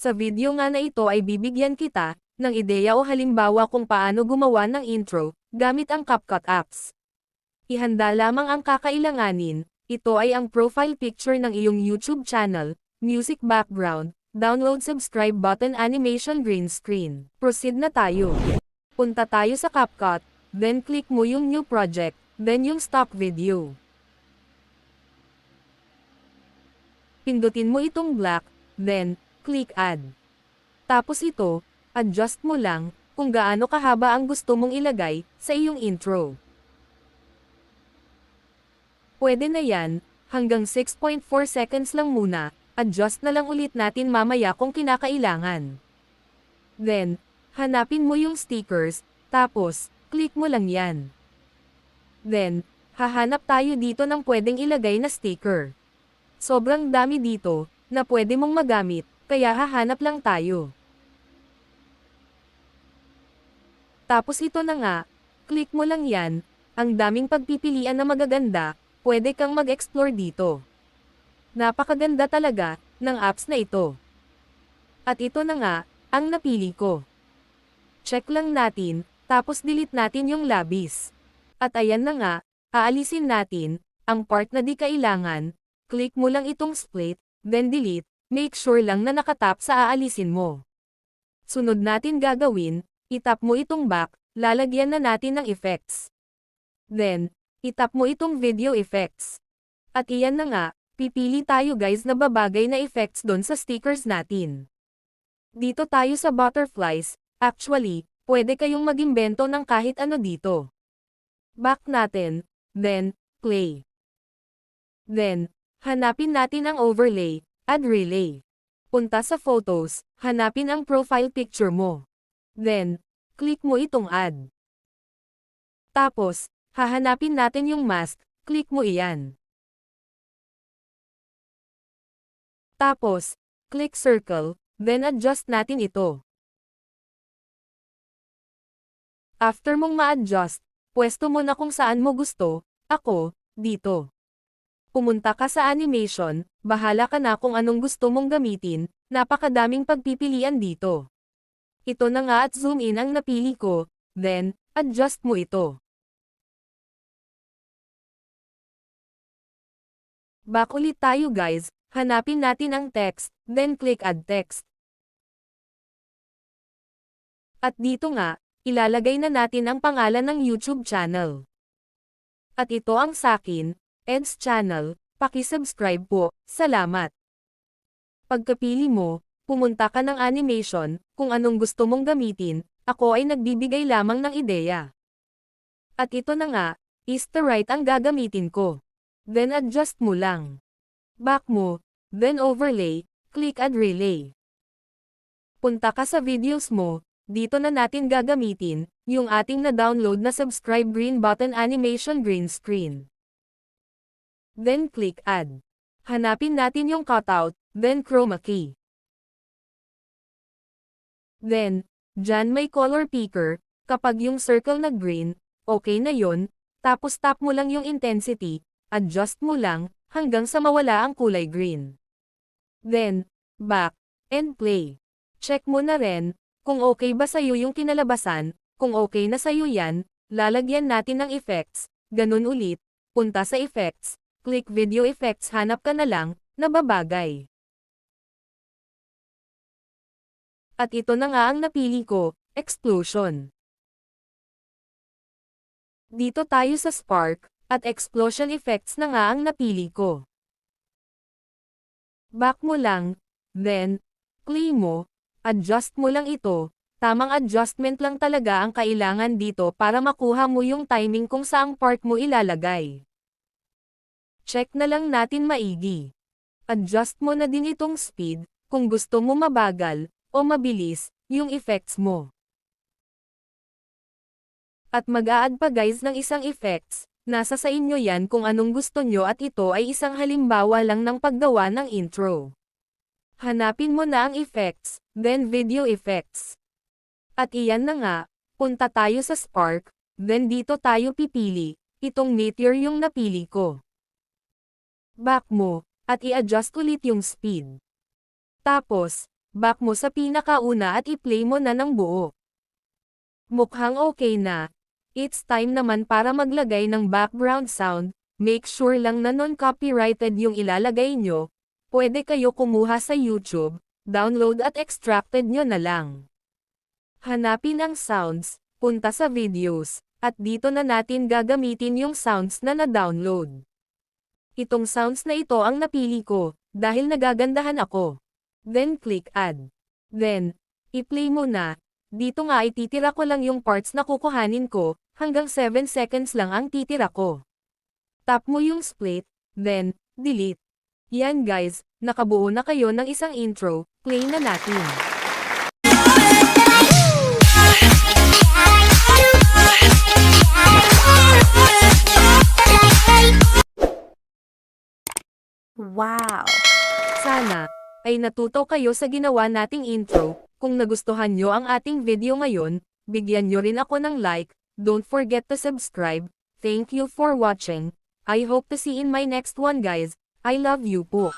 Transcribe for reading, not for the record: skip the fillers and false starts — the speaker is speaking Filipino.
Sa video nga na ito ay bibigyan kita ng ideya o halimbawa kung paano gumawa ng intro gamit ang CapCut apps. Ihanda lamang ang kakailanganin. Ito ay ang profile picture ng iyong YouTube channel, music background, download subscribe button animation green screen. Proceed na tayo. Punta tayo sa CapCut, then click mo yung new project, then yung stock video. Pindutin mo itong black, then, click add. Tapos ito, adjust mo lang, kung gaano kahaba ang gusto mong ilagay, sa iyong intro. Pwede na yan, hanggang 6.4 seconds lang muna, adjust na lang ulit natin mamaya kung kinakailangan. Then, hanapin mo yung stickers, tapos, click mo lang yan. Then, hahanap tayo dito ng pwedeng ilagay na sticker. Sobrang dami dito, na pwede mong magamit, kaya hahanap lang tayo. Tapos ito na nga, click mo lang yan, ang daming pagpipilian na magaganda, pwede kang mag-explore dito. Napakaganda talaga, ng apps na ito. At ito na nga, ang napili ko. Check lang natin, tapos delete natin yung labis. At ayan na nga, aalisin natin, ang part na di kailangan, click mo lang itong split, then delete, make sure lang na nakatap sa aalisin mo. Sunod natin gagawin, itap mo itong back, lalagyan na natin ng effects. Then, itap mo itong video effects. At iyan na nga, pipili tayo guys na babagay na effects doon sa stickers natin. Dito tayo sa butterflies, actually, pwede kayong mag-imbento ng kahit ano dito. Back natin, then, play. Then, hanapin natin ang overlay, add relay. Punta sa photos, hanapin ang profile picture mo. Then, click mo itong add. Tapos, hahanapin natin yung mask, click mo iyan. Tapos, click circle, then adjust natin ito. After mong ma-adjust, pwesto mo na kung saan mo gusto, ako, dito. Pumunta ka sa animation, bahala ka na kung anong gusto mong gamitin, napakadaming pagpipilian dito. Ito na nga at zoom in ang napili ko, then, adjust mo ito. Back ulit tayo guys, hanapin natin ang text, then click add text. At dito nga, ilalagay na natin ang pangalan ng YouTube channel. At ito ang sakin, Ed's Channel, paki-subscribe po, salamat. Pagkapili mo, pumunta ka ng animation, kung anong gusto mong gamitin, ako ay nagbibigay lamang ng ideya. At ito na nga, is the right ang gagamitin ko. Then adjust mo lang. Back mo, then overlay, click add relay. Punta ka sa videos mo, dito na natin gagamitin, yung ating na-download na subscribe green button animation green screen. Then click add. Hanapin natin yung cutout, then chroma key. Then, dyan may color picker, kapag yung circle na green, okay na yon, tapos tap mo lang yung intensity, adjust mo lang, hanggang sa mawala ang kulay green. Then, back, and play. Check mo na rin, kung okay ba sa'yo yung kinalabasan, kung okay na sa'yo yan, lalagyan natin ng effects, ganun ulit, punta sa effects, click video effects hanap ka na lang, na babagay. At ito na nga ang napili ko, explosion. Dito tayo sa spark, at explosion effects na nga ang napili ko. Back mo lang, then, play mo, adjust mo lang ito, tamang adjustment lang talaga ang kailangan dito para makuha mo yung timing kung saang part mo ilalagay. Check na lang natin maigi. Adjust mo na din itong speed, kung gusto mo mabagal, o mabilis, yung effects mo. At mag-a-add pa guys ng isang effects, nasa sa inyo yan kung anong gusto nyo at ito ay isang halimbawa lang ng paggawa ng intro. Hanapin mo na ang effects, then video effects. At iyan na nga, punta tayo sa spark, then dito tayo pipili, itong meteor yung napili ko. Back mo, at i-adjust ulit yung speed. Tapos, back mo sa pinakauna at i-play mo na ng buo. Mukhang okay na. It's time naman para maglagay ng background sound, make sure lang na non-copyrighted yung ilalagay nyo, pwede kayo kumuha sa YouTube, download at extracted nyo na lang. Hanapin ang sounds, punta sa videos, at dito na natin gagamitin yung sounds na na-download. Itong sounds na ito ang napili ko, dahil nagagandahan ako. Then click add. Then, i-play mo na. Dito nga ititira ko lang yung parts na kukuhanin ko, hanggang 7 seconds lang ang titira ko. Tap mo yung split, then, delete. Yan guys, nakabuo na kayo ng isang intro, play na natin. Wow! Sana ay natuto kayo sa ginawa nating intro. Kung nagustuhan nyo ang ating video ngayon, bigyan nyo rin ako ng like. Don't forget to subscribe. Thank you for watching. I hope to see in my next one guys. I love you po.